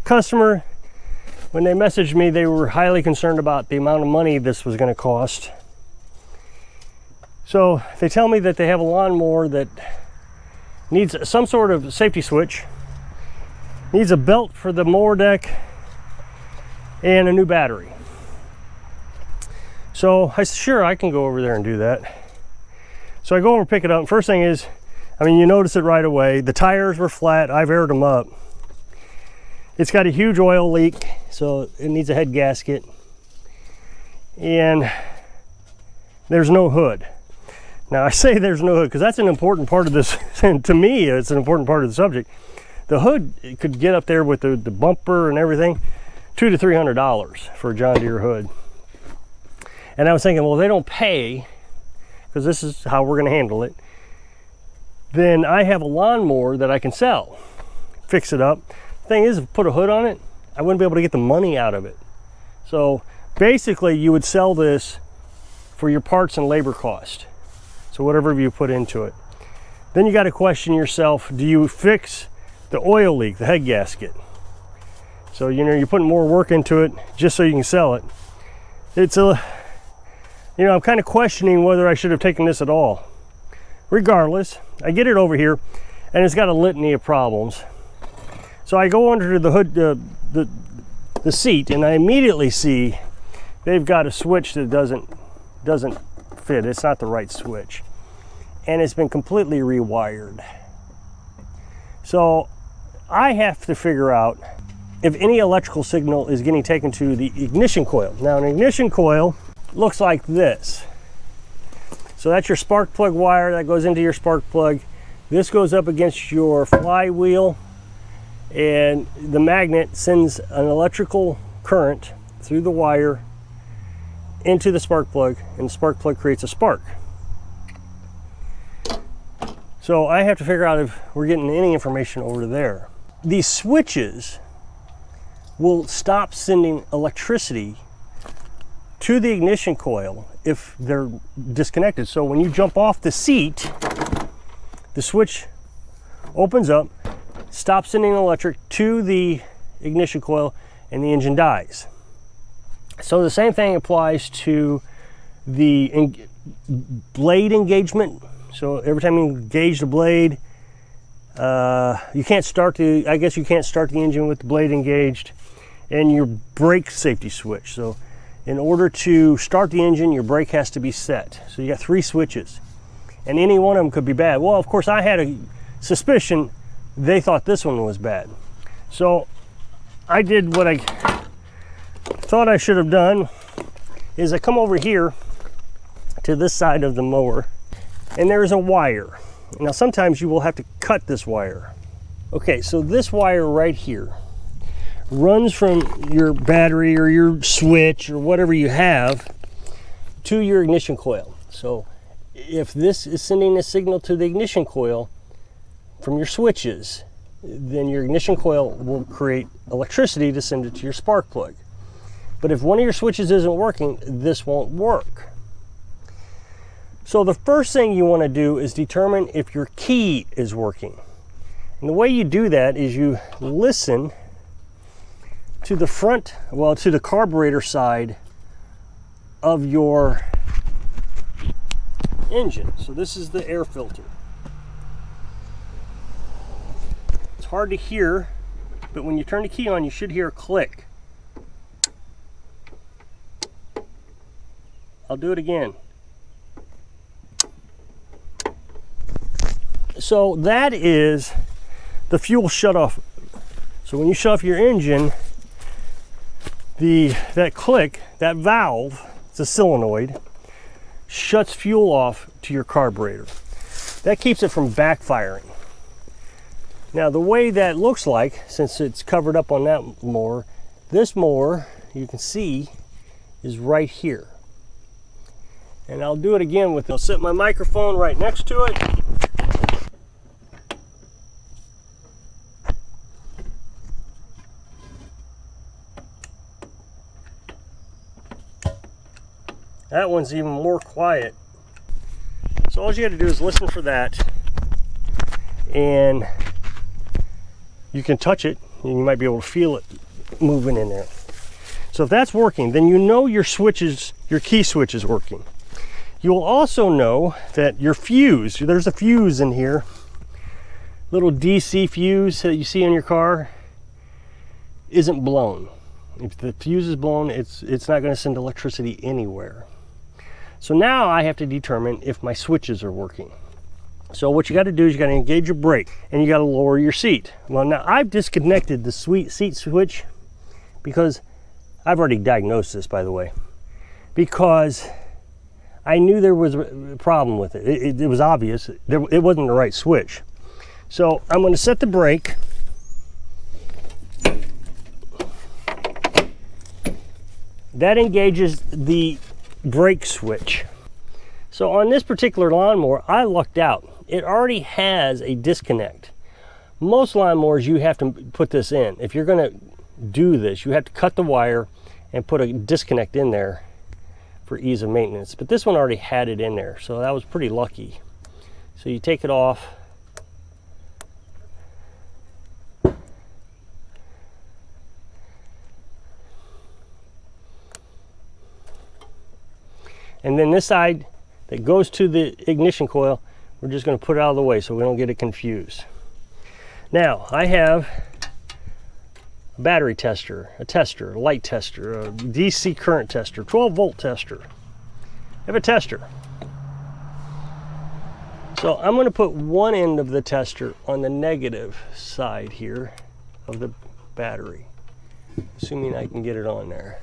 customer, when they messaged me, they were highly concerned about the amount of money this was going to cost. So they tell me that they have a lawnmower that needs some sort of safety switch, needs a belt for the mower deck, and a new battery. So I said, sure, I can go over there and do that. So I go over and pick it up. And first thing is, I mean, you notice it right away. The tires were flat. I've aired them up. It's got a huge oil leak, so it needs a head gasket. And there's no hood. Now I say there's no hood because that's an important part of this. And to me, it's an important part of the subject. The hood could get up there with the bumper and everything, $200 to $300 for a John Deere hood. And I was thinking, well, they don't pay, because this is how we're going to handle it. Then I have a lawnmower that I can sell, fix it up. Thing is, if I put a hood on it, I wouldn't be able to get the money out of it. So basically, you would sell this for your parts and labor cost. So whatever you put into it. Then you got to question yourself, do you fix the oil leak, the head gasket? So, you know, you're putting more work into it just so you can sell it. It's a, you know, I'm kind of questioning whether I should have taken this at all. Regardless, I get it over here and it's got a litany of problems. So I go under the hood, the seat, and I immediately see they've got a switch that doesn't fit. It's not the right switch. And it's been completely rewired. So I have to figure out if any electrical signal is getting taken to the ignition coil. Now, an ignition coil looks like this. So that's your spark plug wire that goes into your spark plug. This goes up against your flywheel, and the magnet sends an electrical current through the wire into the spark plug, and the spark plug creates a spark. So I have to figure out if we're getting any information over there. These switches will stop sending electricity to the ignition coil if they're disconnected. So when you jump off the seat, the switch opens up, stops sending electric to the ignition coil, and the engine dies. So the same thing applies to the blade engagement. So every time you engage the blade, you can't start the, I guess you can't start the engine with the blade engaged, and your brake safety switch. So in order to start the engine, your brake has to be set. So you got 3 switches, and any one of them could be bad. Well, of course, I had a suspicion they thought this one was bad. So I did what I thought I should have done, is I come over here to this side of the mower, and there is a wire. Now sometimes you will have to cut this wire. Okay, so this wire right here runs from your battery or your switch or whatever you have to your ignition coil. So if this is sending a signal to the ignition coil from your switches, then your ignition coil will create electricity to send it to your spark plug. But if one of your switches isn't working, this won't work. So the first thing you want to do is determine if your key is working. And the way you do that is you listen to the front, well, to the carburetor side of your engine. So this is the air filter. It's hard to hear, but when you turn the key on, you should hear a click. I'll do it again. So that is the fuel shutoff. So when you shut off your engine, that click, that valve, it's a solenoid, shuts fuel off to your carburetor. That keeps it from backfiring. Now the way that looks like, since it's covered up on that mower, this mower, you can see, is right here. And I'll do it again with, I'll set my microphone right next to it. That one's even more quiet. So all you got to do is listen for that, and you can touch it and you might be able to feel it moving in there. So if that's working, then you know your switches, your key switch is working. You'll also know that your fuse, there's a fuse in here, little DC fuse that you see in your car, isn't blown. If the fuse is blown, it's not going to send electricity anywhere. So now I have to determine if my switches are working. So what you got to do is you got to engage your brake and you got to lower your seat. Well, now I've disconnected the seat switch because I've already diagnosed this, by the way, because I knew there was a problem with it. It was obvious. It wasn't the right switch. So I'm going to set the brake. That engages the brake switch. So on this particular lawnmower, I lucked out. It already has a disconnect. Most lawnmowers, you have to put this in. If you're going to do this, you have to cut the wire and put a disconnect in there for ease of maintenance. But this one already had it in there, so that was pretty lucky. So you take it off. And then this side that goes to the ignition coil, we're just going to put it out of the way so we don't get it confused. Now, I have a battery tester, a light tester, a DC current tester, 12-volt tester. I have a tester. So I'm going to put one end of the tester on the negative side here of the battery, assuming I can get it on there.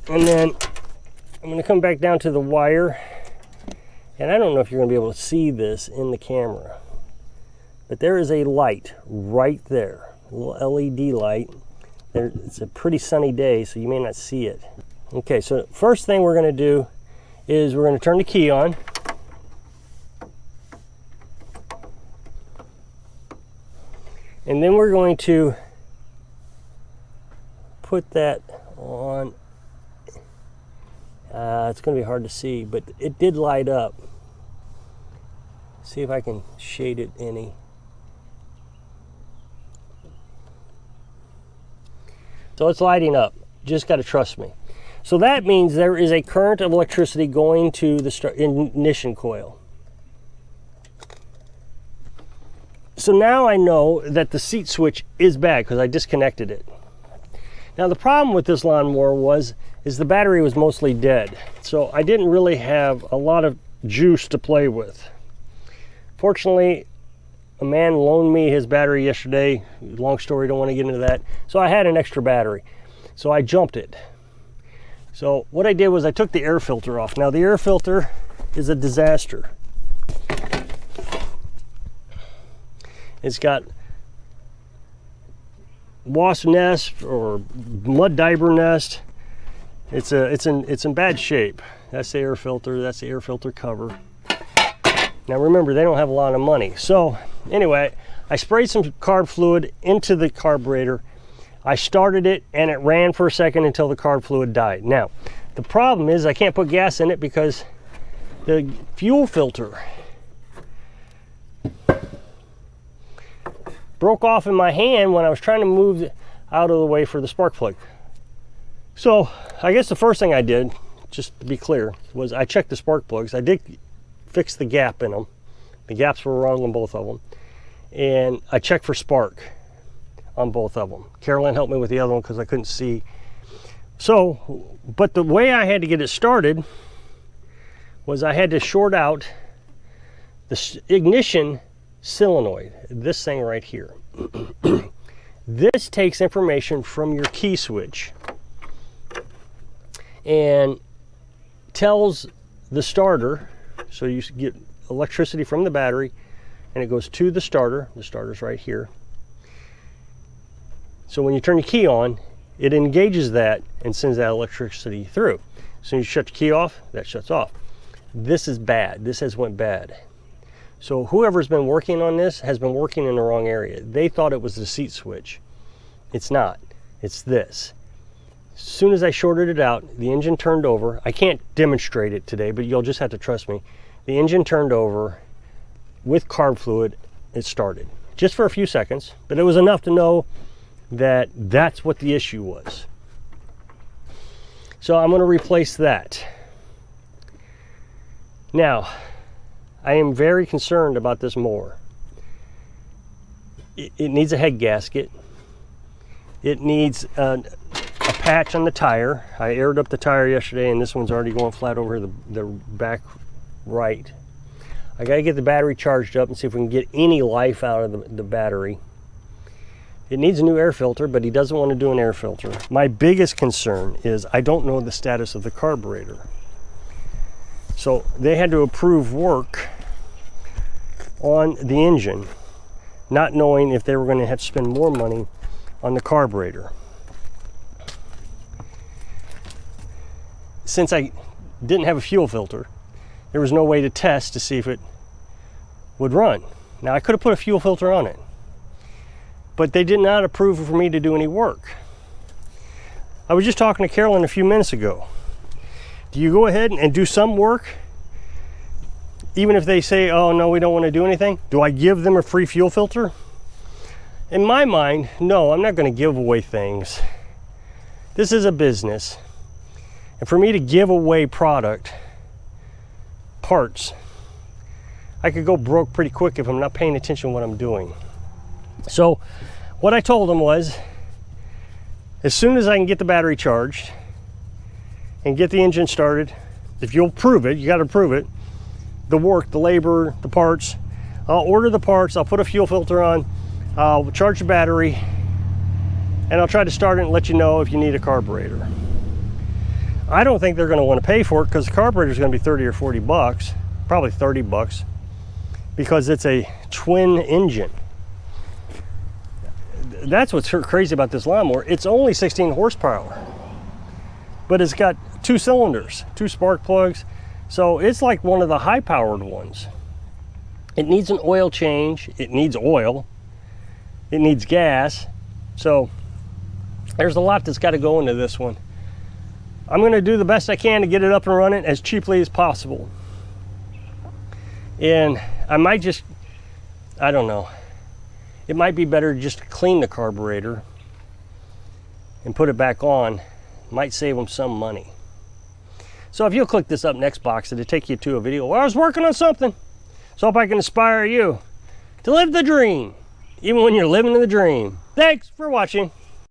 And then I'm going to come back down to the wire, and I don't know if you're going to be able to see this in the camera, but there is a light right there, a little LED light. It's a pretty sunny day, so you may not see it. Okay, so first thing we're going to do is we're going to turn the key on. And then we're going to put that on. It's going to be hard to see, but it did light up. See if I can shade it any. So it's lighting up. Just got to trust me. So that means there is a current of electricity going to the ignition coil. So now I know that the seat switch is bad because I disconnected it. Now the problem with this lawnmower is the battery was mostly dead. So I didn't really have a lot of juice to play with. Fortunately, a man loaned me his battery yesterday. Long story, don't want to get into that. So I had an extra battery. So I jumped it. So what I did was I took the air filter off. Now the air filter is a disaster. It's got wasp nest or mud diver nest. It's in bad shape. That's the air filter. That's the air filter cover. Now remember, they don't have a lot of money. So anyway, I sprayed some carb fluid into the carburetor. I started it and it ran for a second until the carb fluid died. Now the problem is I can't put gas in it because the fuel filter broke off in my hand when I was trying to move it out of the way for the spark plug. So I guess the first thing I did, just to be clear, was I checked the spark plugs. I did fix the gap in them. The gaps were wrong on both of them. And I checked for spark on both of them. Carolyn helped me with the other one because I couldn't see. So, but the way I had to get it started was I had to short out the ignition solenoid, this thing right here. This takes information from your key switch and tells the starter, so you get electricity from the battery and it goes to the starter's right here. So when you turn your key on, it engages that and sends that electricity through. So you shut the key off, that shuts off. This is bad, this has went bad. So whoever's been working on this has been working in the wrong area. They thought it was the seat switch. It's not, it's this. As soon as I shorted it out, the engine turned over. I can't demonstrate it today, but you'll just have to trust me. The engine turned over with carb fluid, it started. just for a few seconds, but it was enough to know that that's what the issue was. So I'm going to replace that. Now, I am very concerned about this mower. It needs a head gasket. It needs a patch on the tire. I aired up the tire yesterday, and this one's already going flat over the back right. I got to get the battery charged up and see if we can get any life out of the battery. It needs a new air filter, but he doesn't want to do an air filter. My biggest concern is I don't know the status of the carburetor. So they had to approve work on the engine, not knowing if they were going to have to spend more money on the carburetor. Since I didn't have a fuel filter, there was no way to test to see if it would run. Now, I could have put a fuel filter on it, but they did not approve for me to do any work. I was just talking to Carolyn a few minutes ago. Do you go ahead and do some work, even if they say, oh no, we don't want to do anything? Do I give them a free fuel filter? In my mind, no, I'm not going to give away things. This is a business. And for me to give away parts, I could go broke pretty quick if I'm not paying attention to what I'm doing. So what I told them was, as soon as I can get the battery charged and get the engine started, if you'll prove it, you got to prove it, the work, the labor, the parts, I'll order the parts, I'll put a fuel filter on, I'll charge the battery, and I'll try to start it and let you know if you need a carburetor. I don't think they're going to want to pay for it because the carburetor is going to be 30 or 40 bucks, probably 30 bucks, because it's a twin engine. That's what's crazy about this lawnmower. It's only 16 horsepower, but it's got 2 cylinders, 2 spark plugs. So it's like one of the high powered ones. It needs an oil change. It needs oil. It needs gas. So there's a lot that's got to go into this one. I'm going to do the best I can to get it up and running as cheaply as possible. And I might just, I don't know. It might be better just to clean the carburetor and put it back on. Might save them some money. So if you'll click this up next box, it'll take you to a video where I was working on something. So I hope I can inspire you to live the dream, even when you're living in the dream. Thanks for watching.